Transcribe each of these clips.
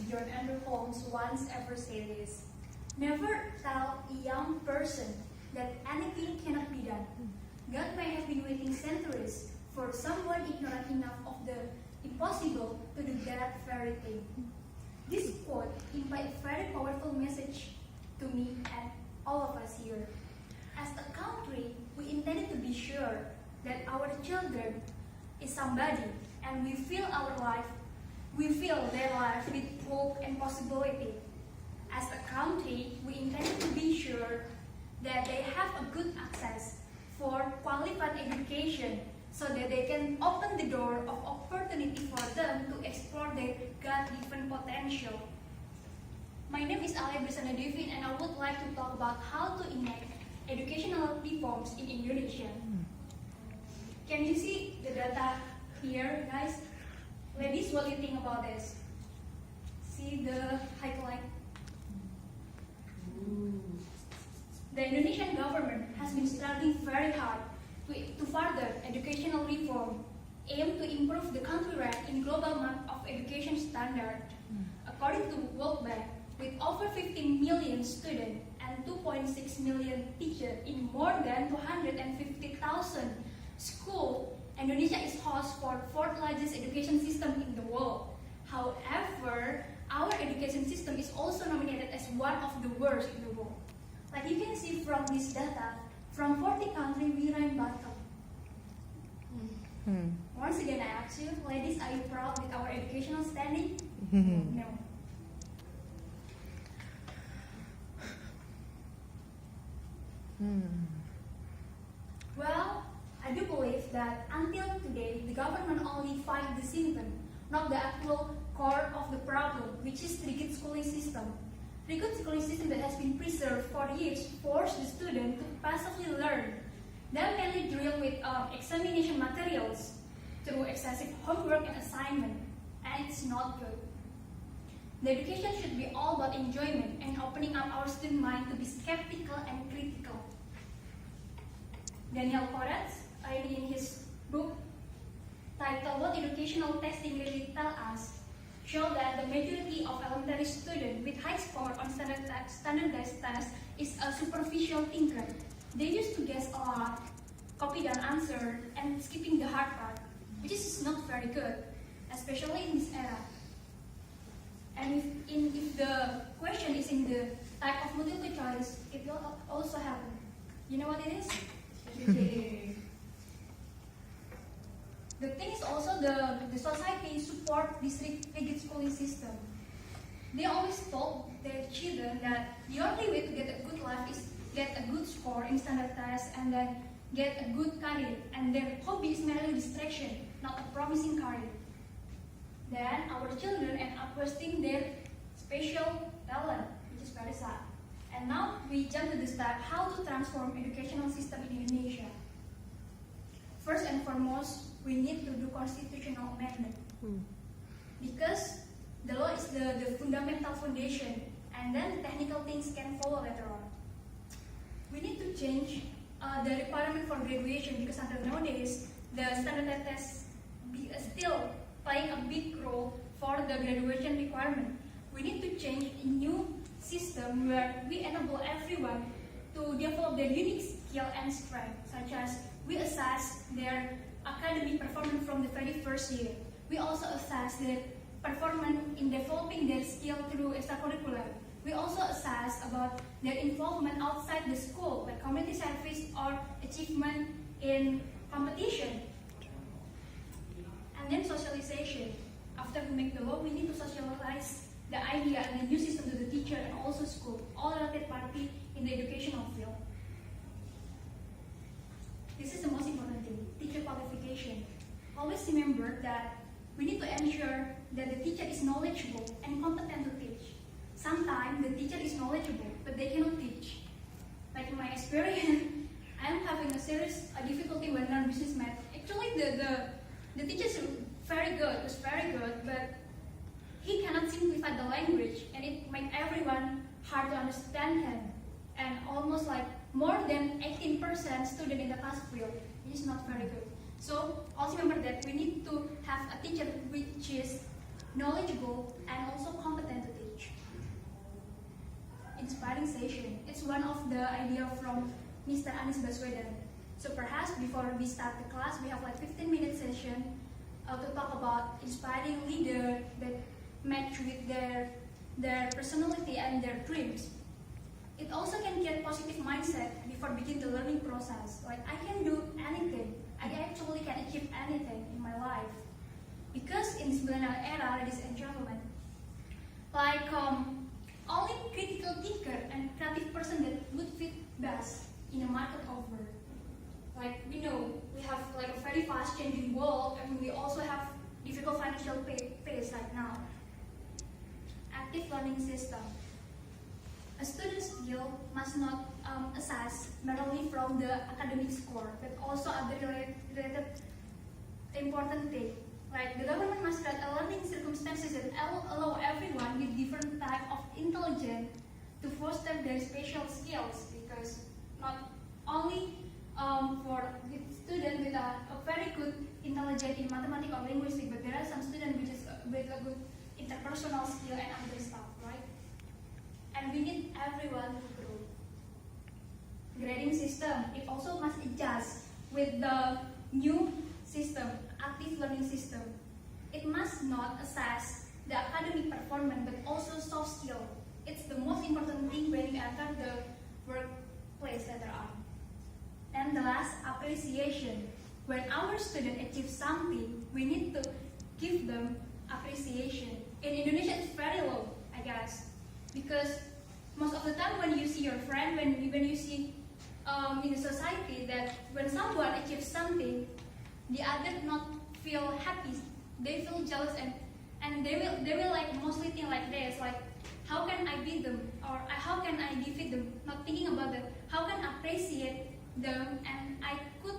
John Andrew Holmes once ever said this: never tell a young person that anything cannot be done. God may have been waiting centuries for someone ignorant enough of the impossible to do that very thing. This quote implies a very powerful message to me and all of us here. As a country, we intended to be sure that our children is somebody, and we fill their life with hope and possibility. As a country, we intended to be sure that they have a good access for qualified education so that they can open the door of opportunity for them to explore their God-given potential. My name is Alya Birzana Devi, and I would like to talk about how to enact educational reforms in Indonesia. Can you see the data here, guys? Ladies, what do you think about this? See the highlight? The Indonesian government has been struggling very hard to further educational reform, aimed to improve the country rank in global map of education standard. According to World Bank, with over 15 million students and 2.6 million teachers in more than 250,000 schools, Indonesia is host for fourth largest education system in the world. However, our education system is also nominated as one of the worst in the world. Like you can see from this data, from 40 countries we rank bottom. Once again, I ask you, ladies, are you proud with our educational standing? No. Well, I do believe that until today, the government only fight the symptom, not the actual core of the problem, which is rigid schooling system. Rigid schooling system that has been preserved for years force the student to passively learn. They mainly deal with examination materials through excessive homework and assignment, and it's not good. The education should be all about enjoyment and opening up our student mind to be skeptical and critical. Daniel Koretz, in his book titled "What Educational Testing Really Tell Us," show that the majority of elementary students with high score on standardized tests is a superficial thinker. They used to guess a lot, copy down answer, and skipping the hard part, which is not very good, especially in this era. And if the question is in the type of multiple choice, it will also happen. You know what it is? The thing is also the society support this rigid schooling system. They always told their children that the only way to get a good life is get a good score in standard tests and then get a good career. And their hobby is merely distraction, not a promising career. Then our children end up wasting their special talent, which is very sad. And now we jump to the step how to transform educational system in Indonesia. First and foremost, we need to do constitutional amendment. Because the law is the fundamental foundation, and then technical things can follow later on. We need to change the requirement for graduation, because until nowadays, the standardized tests still playing a big role for the graduation requirement. We need to change a new system where we enable everyone to develop their unique skill and strength, such as we assess their academic performance from the very first year. We also assess their performance in developing their skill through extracurricular. We also assess about their involvement outside the school, like community service or achievement in competition. And then socialization. After we make the law, we need to socialize the idea and the new system to the teacher and also school, all related party in the educational field. This is the most important thing, teacher qualification. Always remember that we need to ensure that the teacher is knowledgeable and competent to teach. Sometimes the teacher is knowledgeable, but they cannot teach. Like in my experience, I am having a serious difficulty when learning business math. Actually, the teacher is very good, but he cannot simplify the language, and it makes everyone hard to understand him. And almost like more than 18% student in the class fail, which is not very good. So also remember that we need to have a teacher which is knowledgeable, and also competent to teach. Inspiring session. It's one of the idea from Mr. Anies Baswedan. So perhaps before we start the class, we have like 15-minute session to talk about inspiring leader that match with their personality and their dreams. It also can get positive mindset before begin the learning process. Like I can do anything. I actually can achieve anything in my life. Because in this millennial era, ladies and gentlemen, like only critical thinker and creative person that would fit best in a market offer. Like we know, we have like a very fast changing world, and we also have difficult financial phase right now. Active learning system. A student's skill must not assess merely from the academic score, but also other related important things. Like the government must create a learning circumstances that allow everyone with different type of intelligence to foster their special skills, because not only for with students with a very good intelligence in mathematics or linguistics, but there are some students with a good interpersonal skill and other stuff, right? And we need everyone to grow. Grading system, it also must adjust with the new system, active learning system. It must not assess the academic performance, but also soft skill. It's the most important thing when you enter the workplace later on. And the last, appreciation. When our student achieves something, we need to give them appreciation. In Indonesia, it's very low, I guess, because most of the time when you see your friend, when you see in the society that when someone achieves something, the other not feel happy, they feel jealous, and they will like mostly think like this, like how can I beat them, or how can I defeat them, not thinking about that, how can I appreciate them and I could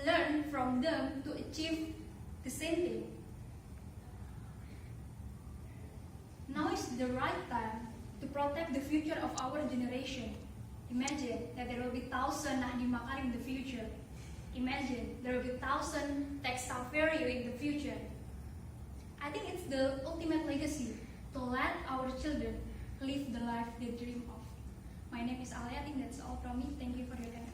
learn from them to achieve the same thing. Now is the right time to protect the future of our generation. Imagine that there will be 1,000 Nadiem Makarim in the future. Imagine there will be 1,000 textile failure in the future. I think it's the ultimate legacy to let our children live the life they dream of. My name is Alya. I think that's all from me. Thank you for your attention.